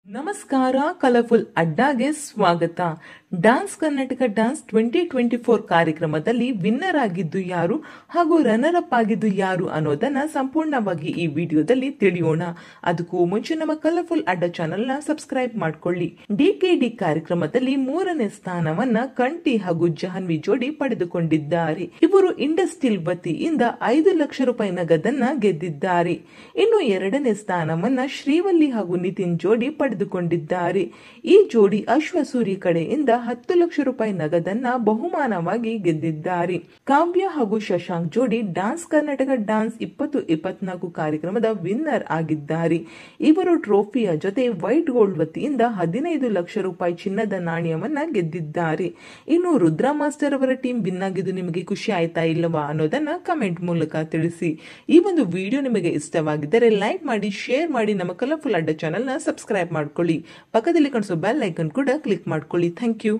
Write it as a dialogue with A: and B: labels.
A: ನಮಸ್ಕಾರ, ಕಲರ್ಫುಲ್ ಅಡ್ಡಾಗೆ ಸ್ವಾಗತ. Dance Karnataka dance 2024 ಕಾರ್ಯಕ್ರಮದಲ್ಲಿ ವಿನ್ನರ್ ಆಗಿದ್ದು ಯಾರು ಹಾಗೂ ರನ್ನರ್ ಅಪ್ ಆಗಿದ್ದು ಯಾರು ಅನ್ನೋದನ್ನ ಸಂಪೂರ್ಣವಾಗಿ ಈ ವಿಡಿಯೋದಲ್ಲಿ ತಿಳಿಯೋಣ. ಅದಕ್ಕೂ ಮುಂಚೆ ನಮ್ಮ ಕಲರ್ಫುಲ್ ಅಡ್ಡ ಚಾನೆಲ್ ನ ಸಬ್ಸ್ಕ್ರೈಬ್ ಮಾಡ್ಕೊಳ್ಳಿ. ಡಿಕೆಡಿ ಕಾರ್ಯಕ್ರಮದಲ್ಲಿ 3ನೇ ಸ್ಥಾನವನ್ನ ಕಂಠಿ ಹಾಗೂ ಜಾಹ್ನವಿ ಜೋಡಿ ಪಡೆದುಕೊಂಡಿದ್ದಾರೆ. ಇವರು ಇಂಡಸ್ಟ್ರಿಯಲ್ ವತಿಯಿಂದ 5 ಲಕ್ಷ ರೂಪಾಯಿ ನಗದನ್ನ ಗೆದ್ದಿದ್ದಾರೆ. ಇನ್ನು 2ನೇ ಸ್ಥಾನವನ್ನ ಶ್ರೀವಲ್ಲಿ ಹಾಗೂ ನಿತಿನ್ ಜೋಡಿ ಪಡೆದುಕೊಂಡಿದ್ದಾರೆ. ಈ ಜೋಡಿ ಅಶ್ವಸೂರಿ ಕಡೆಯಿಂದ 10 ಲಕ್ಷ ರೂಪಾಯಿ ನಗದನ್ನ ಬಹುಮಾನವಾಗಿ ಗೆದ್ದಿದ್ದಾರೆ. ಕಾವ್ಯ ಹಾಗೂ ಶಶಾಂಕ್ ಜೋಡಿ ಡಾನ್ಸ್ ಕರ್ನಾಟಕ ಡಾನ್ಸ್ 2024 ಕಾರ್ಯಕ್ರಮದ ವಿನ್ನರ್ ಆಗಿದ್ದಾರೆ. ಇವರು ಟ್ರೋಫಿಯ ಜೊತೆ ವೈಟ್ ಗೋಲ್ಡ್ ವತಿಯಿಂದ 15 ಲಕ್ಷ ರೂಪಾಯಿ ಚಿನ್ನದ ನಾಣ್ಯವನ್ನ ಗೆದ್ದಿದ್ದಾರೆ. ಇನ್ನು ರುದ್ರಾ ಮಾಸ್ಟರ್ ಅವರ ಟೀಮ್ ವಿನ್ ಆಗಿದ್ದು ನಿಮಗೆ ಖುಷಿ ಆಯ್ತಾ ಇಲ್ಲವಾ ಅನ್ನೋದನ್ನ ಕಮೆಂಟ್ ಮೂಲಕ ತಿಳಿಸಿ. ಈ ಒಂದು ವಿಡಿಯೋ ನಿಮಗೆ ಇಷ್ಟವಾಗಿದ್ದರೆ ಲೈಕ್ ಮಾಡಿ, ಶೇರ್ ಮಾಡಿ, ನಮ್ಮ ಕಲರ್ಫುಲ್ ಅಡ್ಡ ಚಾನೆಲ್ ನ ಸಬ್ಸ್ಕ್ರೈಬ್ ಮಾಡ್ಕೊಳ್ಳಿ. ಪಕ್ಕದಲ್ಲಿ ಕಾಣಿಸೋ ಬೆಲ್ ಐಕನ್ ಕೂಡ ಕ್ಲಿಕ್ ಮಾಡ್ಕೊಳ್ಳಿ. Thank you.